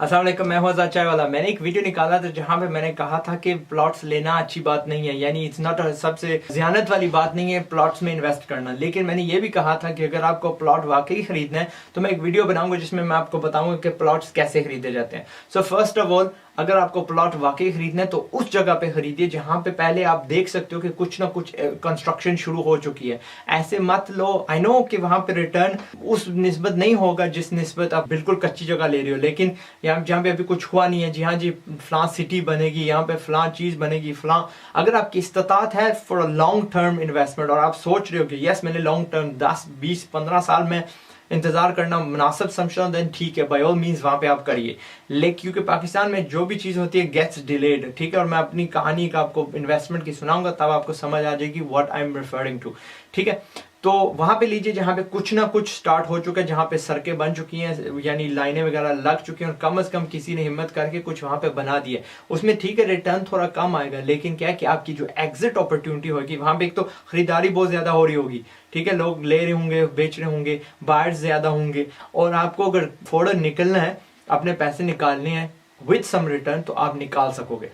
अस्सलाम वालेकुम, मैं हूं आज़ाद चाय वाला। मैंने एक वीडियो निकाला था जहां पे मैंने कहा था कि प्लॉट्स लेना अच्छी बात नहीं है, यानी इट्स नॉट सबसे ज़ियानत वाली बात नहीं है प्लॉट्स में इन्वेस्ट करना। लेकिन मैंने ये भी कहा था कि अगर आपको प्लॉट वाकई खरीदना है तो मैं एक वीडियो बनाऊंगा जिसमें मैं आपको बताऊंगा कि प्लॉट्स कैसे खरीदे जाते हैं। सो फर्स्ट ऑफ ऑल, अगर आपको प्लॉट वाकई खरीदना है तो उस जगह पे खरीदिए जहां पे पहले आप देख सकते हो कि कुछ ना कुछ कंस्ट्रक्शन शुरू हो चुकी है। ऐसे मत लो, आई नो कि वहां पे रिटर्न उस निस्बत नहीं होगा जिस निस्बत आप बिल्कुल कच्ची जगह ले रहे हो, लेकिन यहाँ जहाँ पे अभी कुछ हुआ नहीं है, जी हाँ जी फलां सिटी बनेगी, यहाँ पे फलां चीज बनेगी, फलां, अगर आपकी इस्तात है for a long term investment और आप सोच रहे हो कि यस मैंने लॉन्ग टर्म 10 20 15 साल में इंतजार करना मुनासिब समझता हूँ, देन ठीक है, बाय ऑल मीन्स वहां पे आप करिए। लेकिन क्योंकि पाकिस्तान में जो भी चीज होती है गेट्स डिलेड, ठीक है, और मैं अपनी कहानी का आपको इन्वेस्टमेंट की सुनाऊंगा तब आपको समझ आ जाएगी what I am referring to. ठीक है, तो वहां पे लीजिए जहां पे कुछ ना कुछ स्टार्ट हो चुका है, जहां पे सड़कें बन चुकी हैं, यानी लाइनें वगैरह लग चुकी हैं और कम से कम किसी ने हिम्मत करके कुछ वहां पे बना दिया। उसमें ठीक है रिटर्न थोड़ा कम आएगा, लेकिन क्या है कि आपकी जो एग्जिट अपॉर्चुनिटी होगी वहां पे एक तो खरीदारी बहुत ज्यादा हो रही होगी, ठीक है, लोग ले रहे होंगे, बेच रहे होंगे, बायर्स ज्यादा होंगे, और आपको अगर फौरन निकलना है, अपने पैसे निकालने हैं विद सम रिटर्न, तो आप निकाल सकोगे।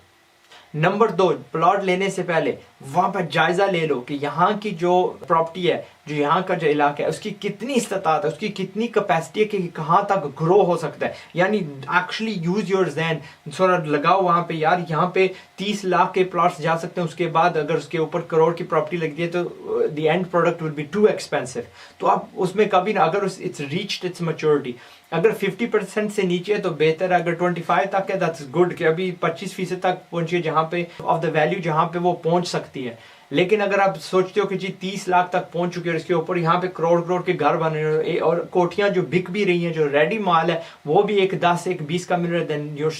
नंबर 2, प्लॉट लेने से पहले वहां पर जायजा ले लो कि यहाँ की जो प्रॉपर्टी है, जो यहाँ का जो इलाका है, उसकी कितनी इस्तात है, उसकी कितनी कैपेसिटी है कि कहाँ तक ग्रो हो सकता है। यानी एक्चुअली यूज योर ज़हन, थोड़ा लगाओ वहां पे, यार यहाँ पे 30 लाख के प्लॉट्स जा सकते हैं, उसके बाद अगर उसके ऊपर करोड़ की प्रॉपर्टी लगती है तो the end product will be too expensive. तो आप उसमें कभी ना, अगर इट्स रीच्ड इट्स मैच्योरिटी, अगर 50% से नीचे है तो बेहतर है, अगर 25 तक है दैट्स गुड कि अभी 25% तक पहुंचिए जहां पे ऑफ द वैल्यू जहां पे वो पहुंच सकती है। लेकिन अगर आप सोचते हो कि जी 30 लाख तक पहुंच चुके हैं और इसके ऊपर यहाँ पे करोड़ करोड़ के घर बन रहे हैं और कोठियां जो बिक भी रही हैं, जो रेडी माल है वो भी एक 10 एक 20 का मिल रहा है, देन योर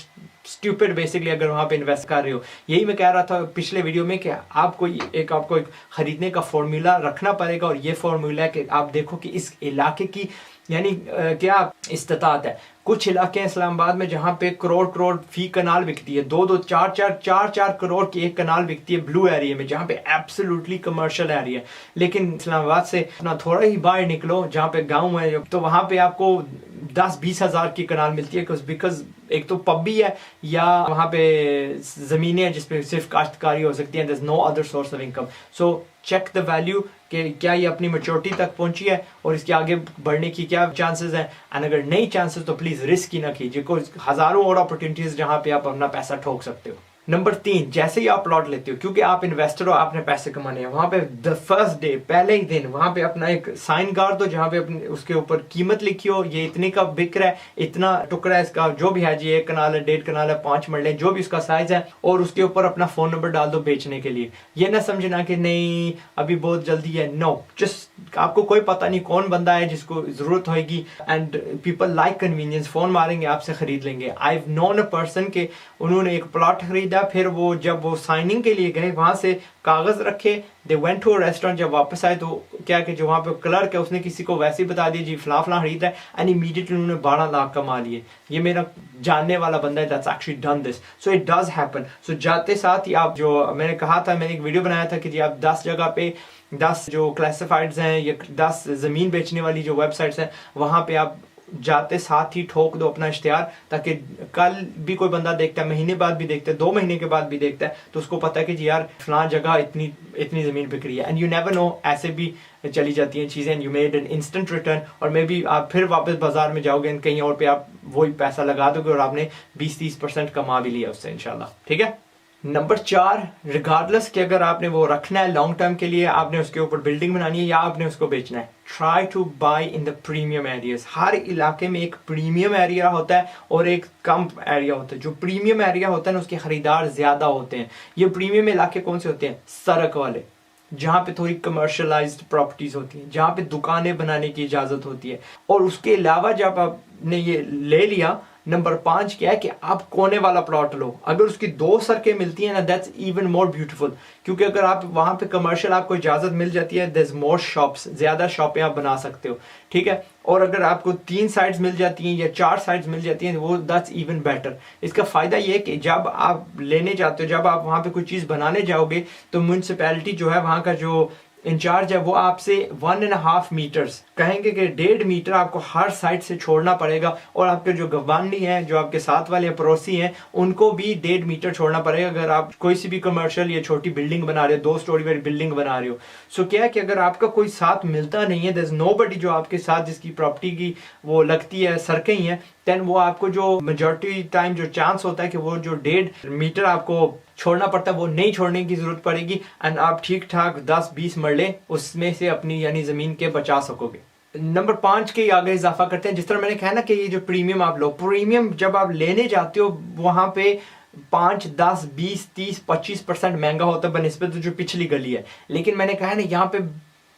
स्टूपिड बेसिकली अगर वहां पे इन्वेस्ट कर रहे हो। यही मैं कह रहा था पिछले वीडियो में कि आपको एक खरीदने का फॉर्मूला रखना पड़ेगा, और ये फॉर्मूला है कि आप देखो कि इस इलाके की यानी क्या इस्तात है। कुछ इलाके हैं इस्लामाबाद में जहां पे करोड़ करोड़ फी कनाल बिकती है, 2 2 4 4 करोड़ की एक कनाल बिकती है ब्लू एरिया में, जहां पे एब्सोल्युटली कमर्शियल एरिया है। लेकिन इस्लामाबाद से अपना थोड़ा ही बाहर निकलो जहां पे गांव है, तो वहां पे आपको 10-20 हजार की कनाल मिलती है, बिकॉज एक तो पब भी है या वहां पे जमीनें हैं जिसपे सिर्फ काश्तकारी हो सकती है, there is no other source of income. So check the value कि क्या ये अपनी मैच्योरिटी तक पहुंची है और इसके आगे बढ़ने की क्या चांसेस हैं, एंड अगर नहीं चांसेस तो प्लीज रिस्क ही ना कीजिए, कोई हजारों और अपॉर्चुनिटीज जहां पे आप अपना पैसा ठोक सकते हो। नंबर 3, जैसे ही आप प्लॉट लेते हो, क्योंकि आप इन्वेस्टर हो, आपने पैसे कमाने हैं, वहां पे द फर्स्ट डे, पहले ही दिन वहां पे अपना एक साइन गाड़ दो जहां पे अपने उसके ऊपर कीमत लिखी हो, ये इतने का बिक रहा है, इतना टुकड़ा है इसका, जो भी है जी 1 कनाल है, 1.5 कनाल है, 5 मरले, जो भी उसका साइज है, और उसके ऊपर अपना फोन नंबर डाल दो बेचने के लिए। ये ना समझना कि नहीं अभी बहुत जल्दी है, नो, जस्ट आपको कोई पता नहीं कौन बंदा है जिसको जरूरत होगी, and people like convenience, phone मारेंगे आपसे खरीद लेंगे। I have known a person के उन्होंने एक प्लॉट खरीदा, फिर वो जब वो साइनिंग के लिए गए वहां से कागज रखे, दे वेंट टू रेस्टोरेंट, जब वापस आए तो क्या कि जो वहां पे क्लर्क है उसने किसी को वैसे ही बता दिया जी फला फला खरीदा है, एंड इमीडिएटली उन्होंने 12 लाख कमा लिए। ये मेरा जानने वाला बंदा है that's actually done this, so it does happen. So जाते साथ ही आप, जो मैंने कहा था, मैंने एक वीडियो बनाया था कि जी आप 10 जगह पे 10 जो क्लासिफाइड्स हैं या 10 जमीन बेचने वाली जो वेबसाइट्स हैं वहां पे आप जाते साथ ही ठोक दो अपना इश्तिहार, ताकि कल भी कोई बंदा देखता है, महीने बाद भी देखता है, 2 महीने के बाद भी देखता है, तो उसको पता है कि जी यार फलां जगह इतनी इतनी जमीन बिक रही है, एंड यू नेवर नो, ऐसे भी चली जाती हैं चीजें, and you made an instant return, और मे बी आप फिर वापस बाजार में जाओगे कहीं और पे आप वही पैसा लगा दोगे और आपने 20-30% कमा भी लिया उससे इंशाल्लाह। ठीक है। नंबर 4, रिगार्डलेस कि अगर आपने वो रखना है लॉन्ग टर्म के लिए, आपने उसके ऊपर बिल्डिंग बनानी है या आपने उसको बेचना है, try to buy in the premium areas. हर इलाके में एक प्रीमियम एरिया होता है और एक कम एरिया होता है। जो प्रीमियम एरिया होता है ना उसके खरीदार ज्यादा होते हैं। ये प्रीमियम इलाके कौन से होते हैं? सड़क वाले, जहां पे थोड़ी कमर्शलाइज्ड प्रॉपर्टीज होती हैं, जहां पे दुकानें बनाने की इजाजत होती है। और उसके अलावा जब आपने ये ले लिया, नंबर 5 क्या है कि आप कोने वाला प्लॉट लो। अगर उसकी 2 सड़कें मिलती है ना, दैट्स इवन मोर ब्यूटीफुल, क्योंकि अगर आप वहां पे कमर्शियल आपको इजाजत मिल जाती है, देयर इज मोर शॉप्स, ज्यादा शॉपें आप बना सकते हो। ठीक है। और अगर आपको 3 साइड्स मिल जाती हैं या 4 साइड्स मिल जाती हैं, वो दैट्स इवन बेटर। इसका फायदा ये है कि जब आप लेने जाते हो, जब आप वहां पे कोई चीज बनाने जाओगे, तो म्यूनसिपैलिटी जो है वहां का जो इंचार्ज है वो आपसे 1.5 मीटर्स कहेंगे कि 1.5 मीटर आपको हर साइड से छोड़ना पड़ेगा, और आपके जो गवांडी हैं, जो आपके साथ वाले पड़ोसी हैं, उनको भी 1.5 मीटर छोड़ना पड़ेगा अगर आप कोई सी भी कमर्शियल या छोटी बिल्डिंग बना रहे हो, 2 स्टोरी वाली बिल्डिंग बना रहे हो। सो क्या है कि अगर आपका कोई साथ मिलता नहीं है, देयर इज नोबडी जो आपके साथ जिसकी प्रॉपर्टी की वो लगती है सड़कें ही है, देन वो आपको जो मेजॉरिटी टाइम जो चांस होता है कि वो जो 1.5 मीटर आपको छोड़ना पड़ता है वो नहीं छोड़ने की जरूरत पड़ेगी, एंड आप ठीक ठाक 10-20 मरले उसमें से अपनी यानी जमीन के बचा सकोगे। नंबर 5 के आगे इजाफा करते हैं। जिस तरह मैंने कहा ना कि ये जो प्रीमियम आप लो, प्रीमियम जब आप लेने जाते हो वहां पे 5, 10, 20, 30, 25% महंगा होता है बनिस्बत जो पिछली गली है, लेकिन मैंने कहा ना यहाँ पे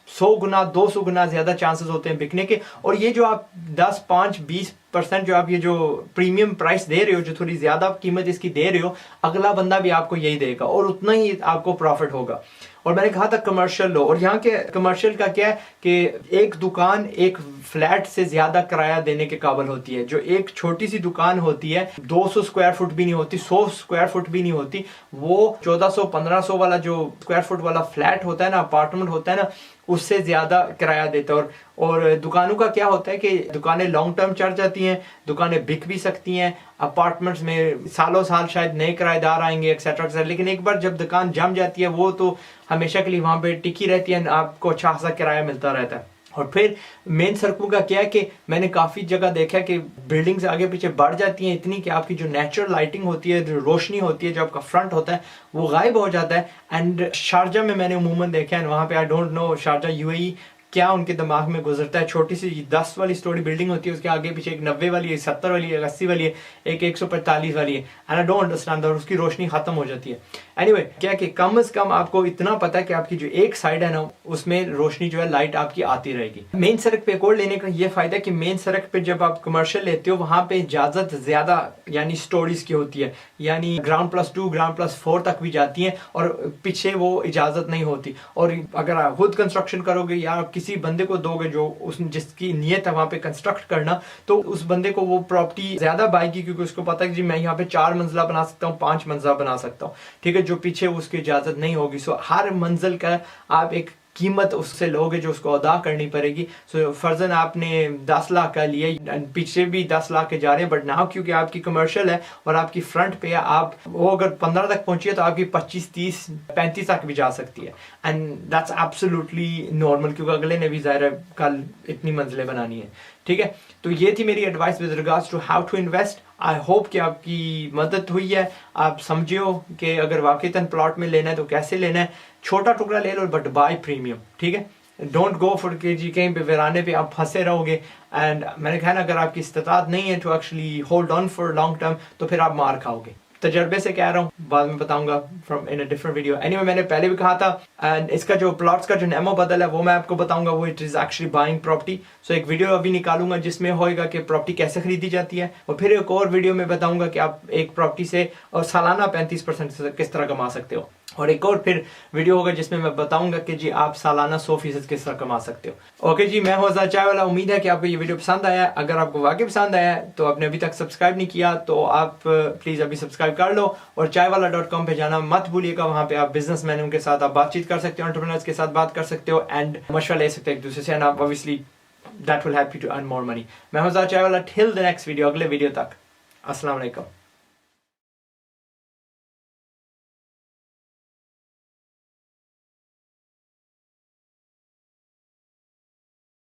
100 गुना 200 गुना ज्यादा चांसेस होते हैं बिकने के। और ये जो आप 10, 5, 20% जो आप ये जो प्रीमियम प्राइस दे रहे हो, जो थोड़ी ज्यादा कीमत इसकी दे रहे हो, अगला बंदा भी आपको यही देगा और उतना ही आपको प्रॉफिट होगा। और मैंने कहा था कमर्शियल लो, और यहाँ के कमर्शियल का क्या है कि एक दुकान एक फ्लैट से ज्यादा किराया देने के काबिल होती है। जो एक छोटी सी दुकान होती है 200 स्क्वायर फुट भी नहीं होती, 100 स्क्वायर फुट भी नहीं होती, वो 1400-1500 वाला जो स्क्वायर फुट वाला फ्लैट होता है ना, अपार्टमेंट होता है ना, उससे ज्यादा किराया देता है। और दुकानों का क्या होता है कि दुकानें लॉन्ग टर्म चल जाती हैं, दुकानें बिक भी सकती हैं, अपार्टमेंट्स में सालों साल शायद नए किराएदार आएंगे एक्सेट्रा एक्सेट्रा, लेकिन एक बार जब दुकान जम जाती है वो तो हमेशा के लिए वहां पे टिकी रहती है, आपको अच्छा खासा किराया मिलता रहता है। और फिर मेन सड़कों का क्या है कि मैंने काफी जगह देखा है कि बिल्डिंग्स आगे पीछे बढ़ जाती हैं इतनी कि आपकी जो नेचुरल लाइटिंग होती है, जो रोशनी होती है, जो आपका फ्रंट होता है, वो गायब हो जाता है। एंड शारजा में मैंने उमूमन देखा है, वहां पे I don't know Sharjah UAE क्या उनके दिमाग में गुजरता है, छोटी सी 10 वाली स्टोरी बिल्डिंग होती है, उसके आगे पीछे एक 90 वाली है, 70 वाली है, 80 वाली है, एक 145 वाली है, एंड आई डोंट अंडरस्टैंड, और उसकी रोशनी खत्म हो जाती है। एनीवे क्या कि कम से कम आपको इतना पता है कि आपकी जो एक साइड है ना उसमें रोशनी जो है लाइट आपकी आती रहेगी। मेन सड़क पे एक और लेने का ये फायदा है कि मेन सड़क पे जब आप कमर्शियल लेते हो वहां पे इजाजत ज्यादा यानी स्टोरीज की होती है, यानी ground+2 ground+4 तक भी जाती है, और पीछे वो इजाजत नहीं होती। और अगर आप खुद कंस्ट्रक्शन करोगे या आप किसी बंदे को दोगे जो उस जिसकी नियत है वहां पे कंस्ट्रक्ट करना, तो उस बंदे को वो प्रॉपर्टी ज्यादा बाएगी, क्योंकि उसको पता है कि जी मैं यहाँ पे 4 मंजिला बना सकता हूँ, 5 मंजिला बना सकता हूँ, ठीक है, जो पीछे उसकी इजाजत नहीं होगी। सो हर मंजिल का आप एक कीमत उससे लोगे जो उसको अदा करनी पड़ेगी। सो फर्जन आपने 10 लाख का लिया, पीछे भी 10 लाख के जा रहे हैं, बट नाउ क्योंकि आपकी कमर्शियल है और आपकी फ्रंट पे आप वो अगर 15 तक पहुंची है तो आपकी 25, 30, 35 तक भी जा सकती है, एंड दैट्स एब्सोल्युटली नॉर्मल, क्योंकि अगले ने भी ज़ाहिर है कल इतनी मंजिलें बनानी है, ठीक है। तो ये थी मेरी advice with regards to how to invest. I hope कि आपकी मदद हुई है, आप समझे हो कि अगर वाकईतन प्लॉट में लेना है तो कैसे लेना है। छोटा टुकड़ा ले लो बट बाय प्रीमियम, ठीक है। डोंट गो फॉर के जी कहीं पे वीराने पे आप फंसे रहोगे। एंड मैंने कहा ना अगर आपकी इस्तात नहीं है to actually hold on for long term तो फिर आप मार खाओगे। तजर्बे से कह रहा हूँ, बाद में बताऊंगा from in a different video. Anyway मैंने पहले भी कहा था, एंड इसका जो प्लॉट्स का जो नेमो बदल है वो मैं आपको बताऊंगा, वो it is actually buying property. So एक वीडियो अभी निकालूंगा जिसमें होएगा कि प्रॉपर्टी कैसे खरीदी जाती है, और फिर एक और वीडियो में बताऊंगा कि आप एक प्रॉपर्टी से और सालाना 35% किस तरह कमा सकते हो, और एक और फिर वीडियो होगा जिसमें मैं बताऊंगा कि जी आप सालाना 100% किस तरह कमा सकते हो। ओके जी, मैं हूं आजाद चाय वाला। उम्मीद है कि आपको ये वीडियो पसंद आया। अगर आपको वाकई पसंद आया तो आपने अभी तक सब्सक्राइब नहीं किया तो आप प्लीज अभी सब्सक्राइब कर लो, और चायवाला.com पे जाना मत भूलिएगा। वहां पे आप बिजनेसमैनों के साथ आप बातचीत कर सकते हो, एंटरप्रेन्योर्स के साथ बात कर सकते हो, एंड मशवरा ले सकते हो एक दूसरे से, एंड आप obviously that will help you to earn more money. मैं हूं आजाद चाय वाला। टिल द नेक्स्ट वीडियो, अगले वीडियो तक, अस्सलाम वालेकुम।